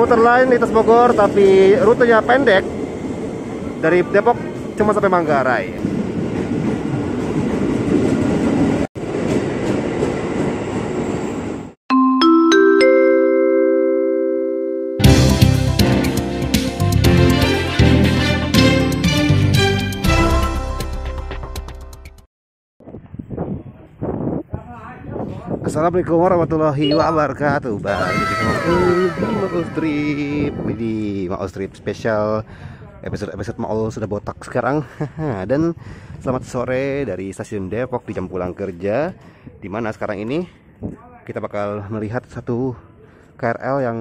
Komuter lain lintas Bogor tapi rutenya pendek. Dari Depok cuma sampai Manggarai. Assalamualaikum warahmatullahi wabarakatuh. Balik di Maul Strip. Ini Maul Strip spesial episode Maul sudah botak sekarang. Dan selamat sore dari stasiun Depok di jam pulang kerja, dimana sekarang ini kita bakal melihat satu KRL yang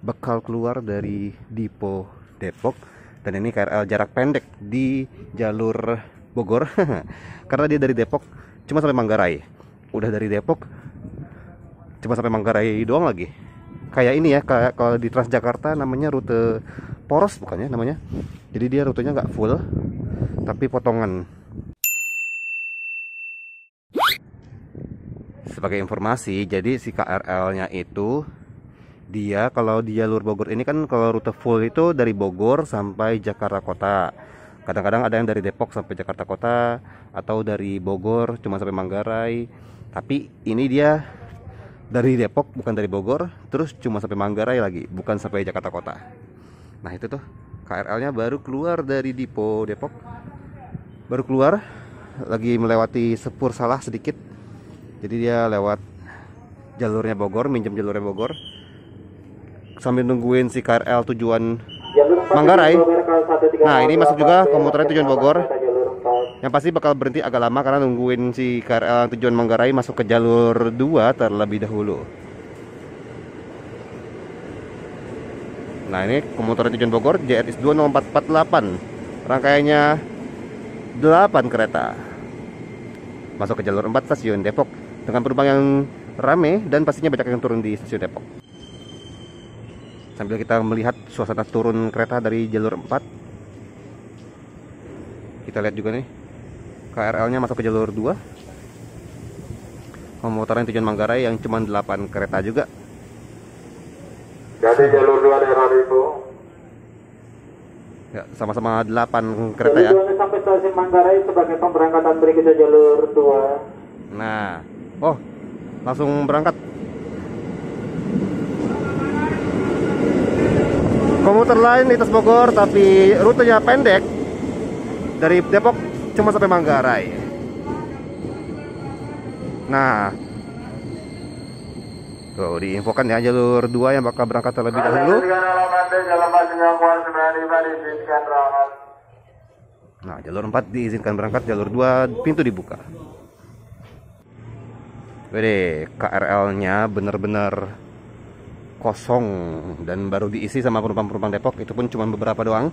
bakal keluar dari Dipo Depok. Dan ini KRL jarak pendek di jalur Bogor. Karena dia dari Depok cuma sampai Manggarai. Udah dari Depok cuma sampai Manggarai doang lagi. Kayak ini ya, kayak kalau di Transjakarta namanya rute poros bukannya namanya. Jadi dia rutenya nggak full tapi potongan. Sebagai informasi, jadi si KRL-nya itu dia kalau di jalur Bogor ini kan kalau rute full itu dari Bogor sampai Jakarta Kota. Kadang-kadang ada yang dari Depok sampai Jakarta Kota atau dari Bogor cuma sampai Manggarai. Tapi ini dia dari Depok bukan dari Bogor, terus cuma sampai Manggarai lagi, bukan sampai Jakarta Kota. Nah itu tuh KRL-nya baru keluar dari Dipo Depok, baru keluar, lagi melewati Sepur Salah sedikit. Jadi dia lewat jalurnya Bogor, minjem jalurnya Bogor, sambil nungguin si KRL tujuan Manggarai. Nah ini masuk juga komuternya tujuan Bogor. Yang pasti bakal berhenti agak lama karena nungguin si KRL tujuan Manggarai masuk ke jalur 2 terlebih dahulu. Nah ini komuter tujuan Bogor JRS 20448. Rangkaiannya 8 kereta. Masuk ke jalur 4 stasiun Depok dengan penumpang yang rame dan pastinya banyak yang turun di stasiun Depok. Sambil kita melihat suasana turun kereta dari jalur 4. Kita lihat juga nih KRL-nya masuk ke jalur 2. Komuteran tujuan Manggarai yang cuma 8 kereta juga. Jadi jalur 2 daerah itu. Ya, sama-sama 8 kereta ya. Tujuannya sampai stasiun Manggarai sebagai pemberangkatan berikutnya jalur 2. Nah, oh, langsung berangkat. Komuter lain lintas Bogor tapi rutenya pendek. Dari Depok cuma sampai Manggarai. Nah, tuh diinfokan ya jalur 2 yang bakal berangkat terlebih dahulu. Nah, jalur 4 diizinkan berangkat, jalur 2 pintu dibuka. Wede, KRL-nya bener-bener kosong dan baru diisi sama penumpang-penumpang Depok, itu pun cuma beberapa doang.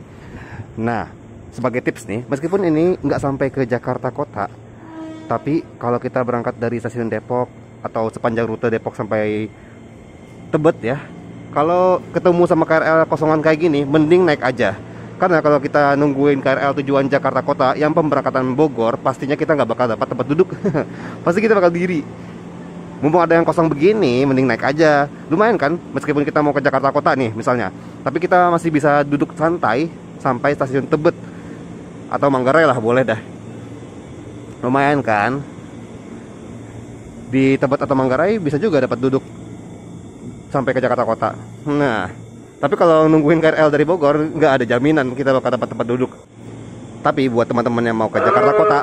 Nah, sebagai tips nih, meskipun ini nggak sampai ke Jakarta Kota, tapi kalau kita berangkat dari stasiun Depok atau sepanjang rute Depok sampai Tebet ya, kalau ketemu sama KRL kosongan kayak gini, mending naik aja. Karena kalau kita nungguin KRL tujuan Jakarta Kota yang pemberangkatan Bogor, pastinya kita nggak bakal dapat tempat duduk. Pasti kita bakal diri. Mumpung ada yang kosong begini, mending naik aja. Lumayan kan, meskipun kita mau ke Jakarta Kota nih misalnya, tapi kita masih bisa duduk santai sampai stasiun Tebet atau Manggarai lah, boleh dah. Lumayan kan. Di Tebet atau Manggarai bisa juga dapat duduk sampai ke Jakarta Kota. Nah, tapi kalau nungguin KRL dari Bogor nggak ada jaminan kita bakal dapat tempat duduk. Tapi buat teman-teman yang mau ke Jakarta Kota,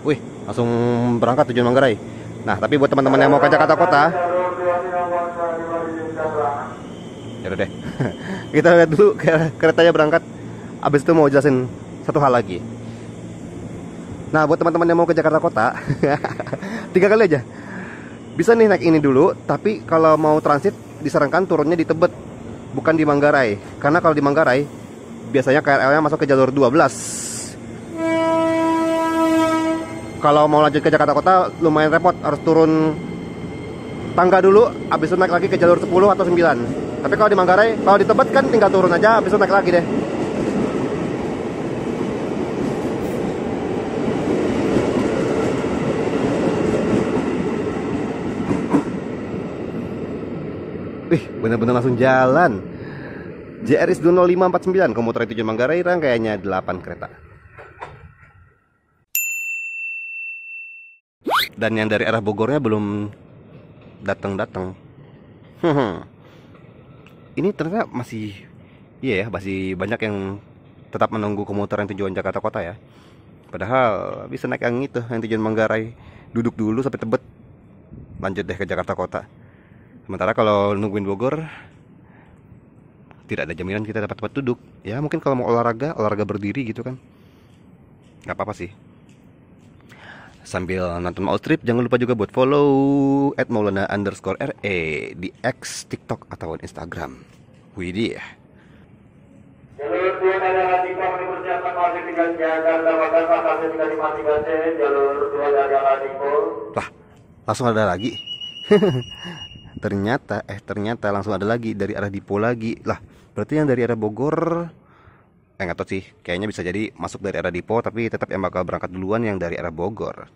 wih, langsung berangkat tujuan Manggarai. Nah, tapi buat teman-teman yang mau ke Jakarta Kota, ya udah deh. Kita lihat dulu keretanya berangkat. Abis itu mau jelasin satu hal lagi. Nah, buat teman-teman yang mau ke Jakarta Kota, 3 kali aja. Bisa nih naik ini dulu, tapi kalau mau transit disarankan turunnya di Tebet, bukan di Manggarai. Karena kalau di Manggarai biasanya KRL-nya masuk ke jalur 12. Kalau mau lanjut ke Jakarta Kota lumayan repot, harus turun tangga dulu, habis itu naik lagi ke jalur 10 atau 9. Tapi kalau di Manggarai, kalau di Tebet kan tinggal turun aja, habis itu naik lagi deh. Wih, bener-bener langsung jalan. JRS 20549 komuter tujuan Manggarai, rangkaiannya 8 kereta. Dan yang dari arah Bogornya belum datang. Ini ternyata masih, iya ya, masih banyak yang tetap menunggu komuter yang tujuan Jakarta Kota ya. Padahal bisa naik yang itu, yang tujuan Manggarai, duduk dulu sampai Tebet, lanjut deh ke Jakarta Kota. Sementara kalau nungguin Bogor, tidak ada jaminan kita dapat tempat duduk. Ya mungkin kalau mau olahraga berdiri gitu kan, nggak apa-apa sih. Sambil nonton Maul Trip, jangan lupa juga buat follow @maulana_re di X, TikTok atau Instagram. Widih. Jalur 2 dari Dipo dipersiapkan masih 3 Jakarta Kota, masih 353C, jalur 2 dari Dipo. Lah, langsung ada lagi. ternyata langsung ada lagi dari arah Dipo lagi. Lah, berarti yang dari arah Bogor nggak tahu sih, kayaknya bisa jadi masuk dari arah Dipo, tapi tetap yang bakal berangkat duluan yang dari arah Bogor.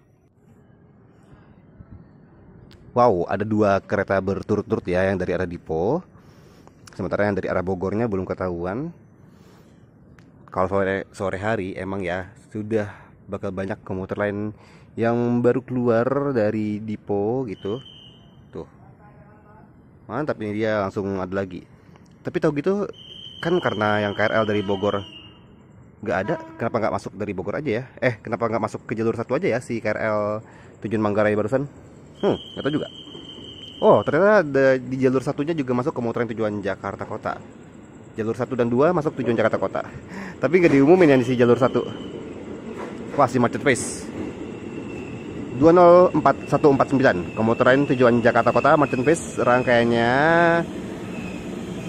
Wow, ada 2 kereta berturut-turut ya yang dari arah Dipo. Sementara yang dari arah Bogornya belum ketahuan. Kalau sore hari emang ya sudah bakal banyak komuter lain yang baru keluar dari Dipo gitu. Tuh. Mantap, ini dia langsung ada lagi. Tapi tahu gitu kan, karena yang KRL dari Bogor nggak ada, kenapa nggak masuk dari Bogor aja ya? Kenapa nggak masuk ke jalur 1 aja ya si KRL tujuan Manggarai barusan? Nggak tahu juga. Oh, ternyata di jalur satunya juga masuk komuter yang tujuan Jakarta Kota. Jalur 1 dan 2 masuk tujuan Jakarta Kota. Tapi nggak diumumin yang di si jalur 1. Wah, si macet face. 204.149 komuter lain tujuan Jakarta Kota, Merchant Face, rangkaiannya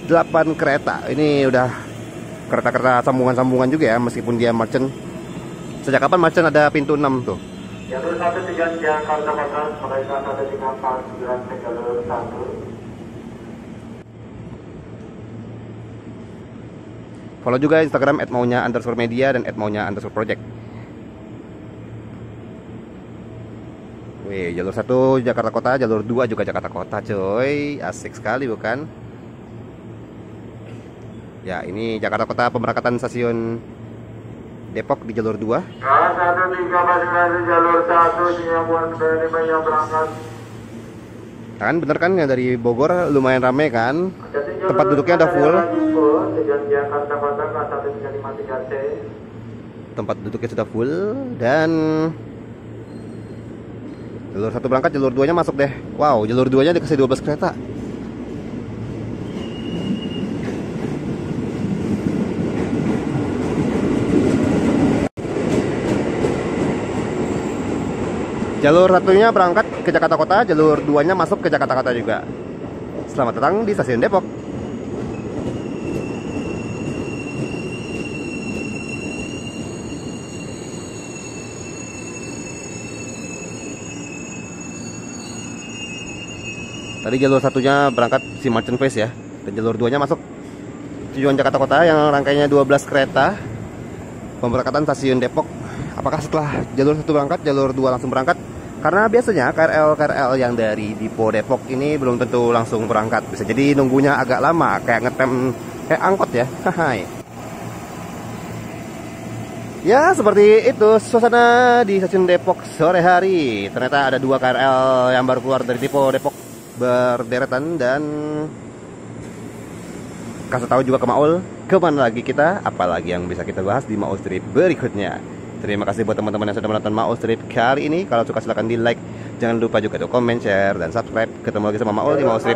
8 kereta. Ini udah kereta-kereta sambungan-sambungan juga ya, meskipun dia merchant. Sejak kapan merchant ada pintu 6 tuh? Jalur 1 tujuan Jakarta Kota, mereka 139 ke jalur 1. Follow juga Instagram @maunya_media dan @maunya_project. Wih, jalur 1 Jakarta Kota, jalur 2 juga Jakarta Kota, coy. Asik sekali bukan? Ya, ini Jakarta Kota, pemberangkatan stasiun Depok di jalur 2. K13 jalur 1 Sinyambuan 95 yang berangkat. Kan bener kan, yang dari Bogor lumayan rame kan? Tempat duduknya udah full. Tujuan Jakarta Kota K1353C. Tempat duduknya sudah full dan jalur 1 berangkat, jalur 2-nya masuk deh. Wow, jalur 2-nya dikasih 12 kereta. Jalur 1-nya berangkat ke Jakarta Kota, jalur 2-nya masuk ke Jakarta Kota juga. Selamat datang di stasiun Depok. Tadi jalur 1-nya berangkat si Merchant Face ya, dan jalur 2-nya masuk tujuan Jakarta Kota yang rangkaiannya 12 kereta. Pemberangkatan stasiun Depok. Apakah setelah jalur 1 berangkat, jalur 2 langsung berangkat? Karena biasanya KRL yang dari Dipo Depok ini belum tentu langsung berangkat. Bisa jadi nunggunya agak lama, kayak ngetem kayak angkot ya. Hai. Ya, seperti itu suasana di stasiun Depok sore hari. Ternyata ada 2 KRL yang baru keluar dari Dipo Depok berderetan, dan kasih tahu juga ke Maul kemana lagi kita, apalagi yang bisa kita bahas di Maul Trip berikutnya. Terima kasih buat teman-teman yang sudah menonton Maul Trip kali ini. Kalau suka silahkan di like, jangan lupa juga tuh komen, share, dan subscribe. Ketemu lagi sama Maul di Maul Trip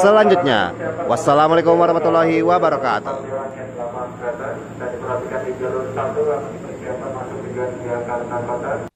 selanjutnya. Wassalamualaikum warahmatullahi wabarakatuh. Dan diperhatikan di jalur 1 yang dipersiapkan masuk tujuan Jakarta Kota.